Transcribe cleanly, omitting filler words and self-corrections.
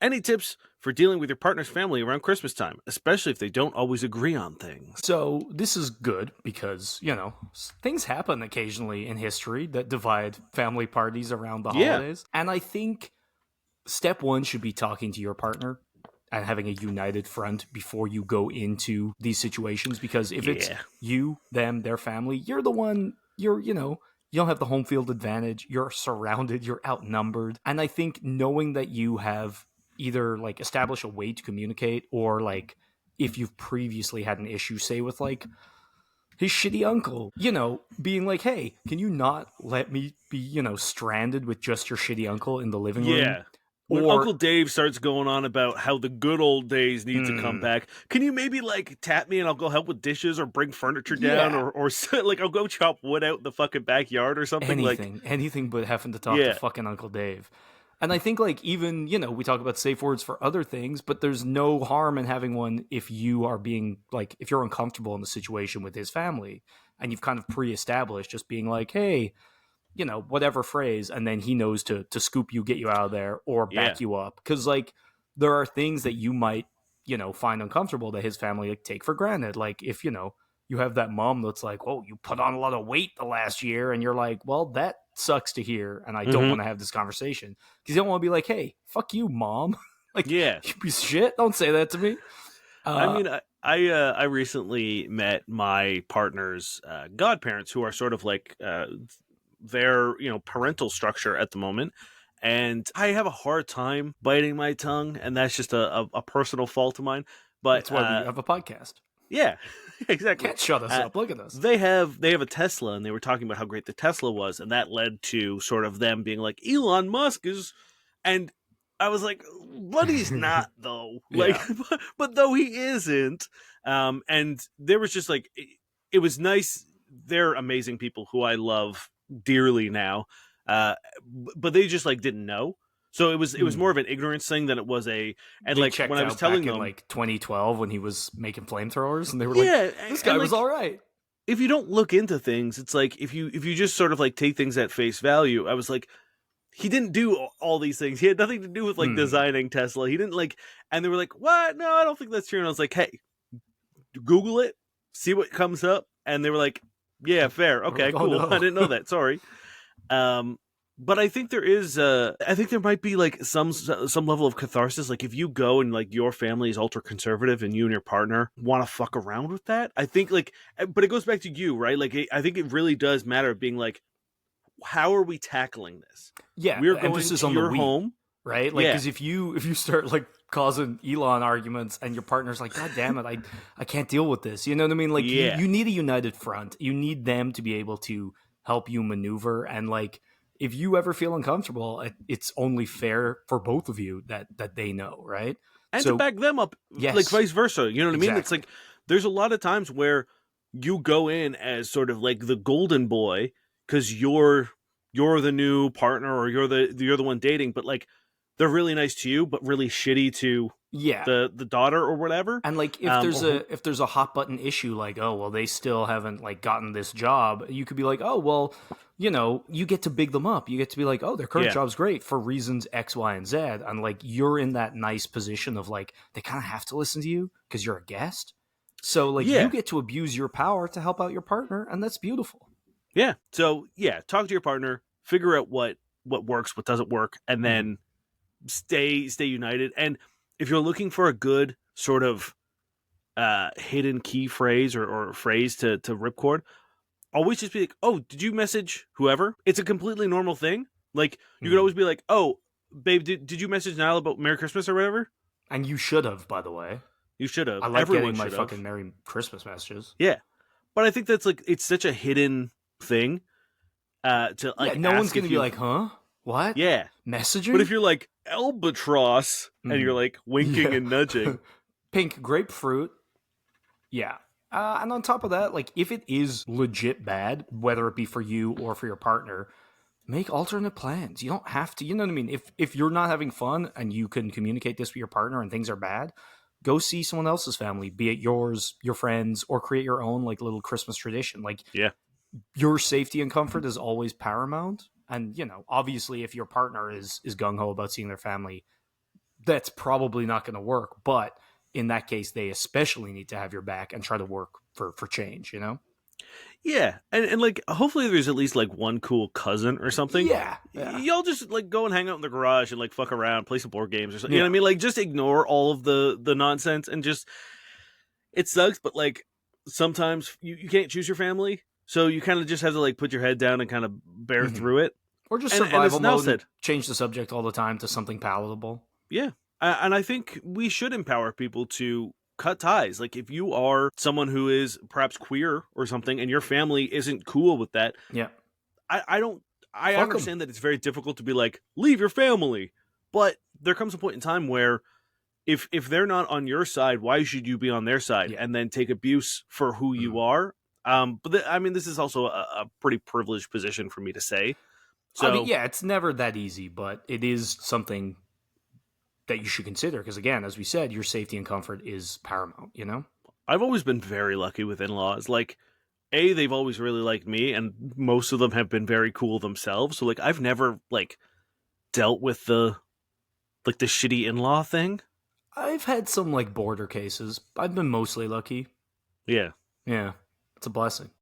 Any tips for dealing with your partner's family around Christmas time, especially if they don't always agree on things? So this is good because, things happen occasionally in history that divide family parties around the Yeah. holidays. And I think step one should be talking to your partner and having a united front before you go into these situations. Because if it's Yeah. you, them, their family, you're the one, you don't have the home field advantage. You're surrounded, you're outnumbered. And I think knowing that you have either like established a way to communicate or like if you've previously had an issue, say with like his shitty uncle, being like, hey, can you not let me be, stranded with just your shitty uncle in the living room? Yeah. When Or, Uncle Dave starts going on about how the good old days need to come mm, back, can you maybe like tap me and I'll go help with dishes or bring furniture down yeah, or like I'll go chop wood out in the fucking backyard or something? Like, anything but having to talk to yeah. fucking Uncle Dave. And I think, like, even, we talk about safe words for other things, but there's no harm in having one if you are being, like, if you're uncomfortable in the situation with his family and you've kind of pre established just being like, hey, whatever phrase, and then he knows to scoop you, get you out of there, or Yeah. back you up. Because like there are things that you might find uncomfortable that his family like, take for granted. Like if you have that mom that's like, "Oh, you put on a lot of weight the last year," and you're like, "Well, that sucks to hear," and I don't Hmm. want to have this conversation because you don't want to be like, "Hey, fuck you, mom." Like, Yeah. you piece of shit, don't say that to me. I Uh, mean, I recently met my partner's godparents, who are sort of like their parental structure at the moment, and I have a hard time biting my tongue, and that's just a personal fault of mine. But that's why we have a podcast. yeah, exactly. Can't shut us Uh, up. Look at us. they have a Tesla, and they were talking about how great the Tesla was, and that led to sort of them being like Elon Musk is, and I was like, but he's not though. Like, Yeah. but though he isn't, and there was just like it was nice. They're amazing people who I love dearly now, uh, but they just like didn't know. So it was more Hmm. of an ignorance thing than it was a, and They like when checked I was out telling back in them, like 2012 when he was making flamethrowers, and they were like, yeah, "This and guy was like all right." if you don't look into things, it's like if you just sort of like take things at face value. I was like, he didn't do all these things. He had nothing to do with like Hmm. designing Tesla. He didn't like, and they were like, what? No, I don't think that's true. And I was like, hey, Google it, see what comes up. And they were like, yeah, fair, We're okay, like, "Oh cool. I no." didn't know that. Sorry. Um, but I think there is, I think there might be like some level of catharsis. Like if you go and like your family is ultra conservative and you and your partner want to fuck around with that, I think like, but it goes back to you, right? Like I think it really does matter being like, how are we tackling this? Yeah, We're going emphasis to on the your we, home. right? Like, Yeah, because if you start like causing Elon arguments and your partner's like, "God damn it, I can't deal with this," you know what I mean? Like, you yeah, you need a united front. You need them to be able to help you maneuver, and like, if you ever feel uncomfortable, it's only fair for both of you that they know, right? and to So back them up, like yes, vice versa. You know what I mean? It's exactly. like there's a lot of times where you go in as sort of like the golden boy because you're the new partner or you're the one dating, but like they're really nice to you, but really shitty to Yeah, the daughter or whatever. and like if there's Or a hot button issue, like, oh well, they still haven't like gotten this job, you could be like, oh well, you get to big them up. You get to be like, oh, their current yeah, job's great for reasons X, Y, and Z, and like you're in that nice position of like they kind of have to listen to you because you're a guest. So like you yeah, get to abuse your power to help out your partner, and that's beautiful. yeah. So yeah, talk to your partner, figure out what works, what doesn't work, and Mhm. then stay united. And if you're looking for a good sort of hidden key phrase or phrase to ripcord, always just be like, oh, did you message whoever? It's a completely normal thing. Like you could Mhm. always be like, oh, babe, did you message Niall about Merry Christmas or whatever? And you should have, by the way. You should I have. like Everyone getting my should fucking have. Merry Christmas messages. Yeah. But I think that's like it's such a hidden thing to Yeah, like no one's ask gonna if be you like, huh? What? yeah. But if Messaging? you're like albatross and you're Mm. like winking Yeah. and nudging, Pink grapefruit. Yeah. And on top of that, like if it is legit bad, whether it be for you or for your partner, make alternate plans. You don't have to, you know what I mean? If you're not having fun and you can communicate this with your partner and things are bad, go see someone else's family, be it yours, your friends, or create your own like little Christmas tradition. Like yeah, your safety and comfort is always paramount. And obviously if your partner is gung ho about seeing their family, that's probably not going to work. But in that case, they especially need to have your back and try to work for change, you know? Yeah, and like hopefully there's at least like one cool cousin or something. Yeah. Yeah. Y'all just like go and hang out in the garage and like fuck around, play some board games or something. You know Yeah. what I mean? Like just ignore all of the nonsense and just it sucks, but like sometimes you can't choose your family, so you kind of just have to like put your head down and kind of bear Mhm. through it. Or just And survival as Nell mode and said, change the subject all the time to something palatable. yeah, and I think we should empower people to cut ties. Like if you are someone who is perhaps queer or something, and your family isn't cool with that, Yeah. I don't. I Fuck 'em. understand that it's very difficult to be like leave your family, but there comes a point in time where if they're not on your side, why should you be on their side Yeah. and then take abuse for who you are? I mean, this is also a pretty privileged position for me to say. So I mean, yeah, it's never that easy, but it is something that you should consider because, again, as we said, your safety and comfort is paramount, you know? I've always been very lucky with in-laws. Like, they've always really liked me, and most of them have been very cool themselves. So like, I've never like dealt with the shitty in-law thing. I've had some like border cases. I've been mostly lucky. Yeah. Yeah, it's a blessing.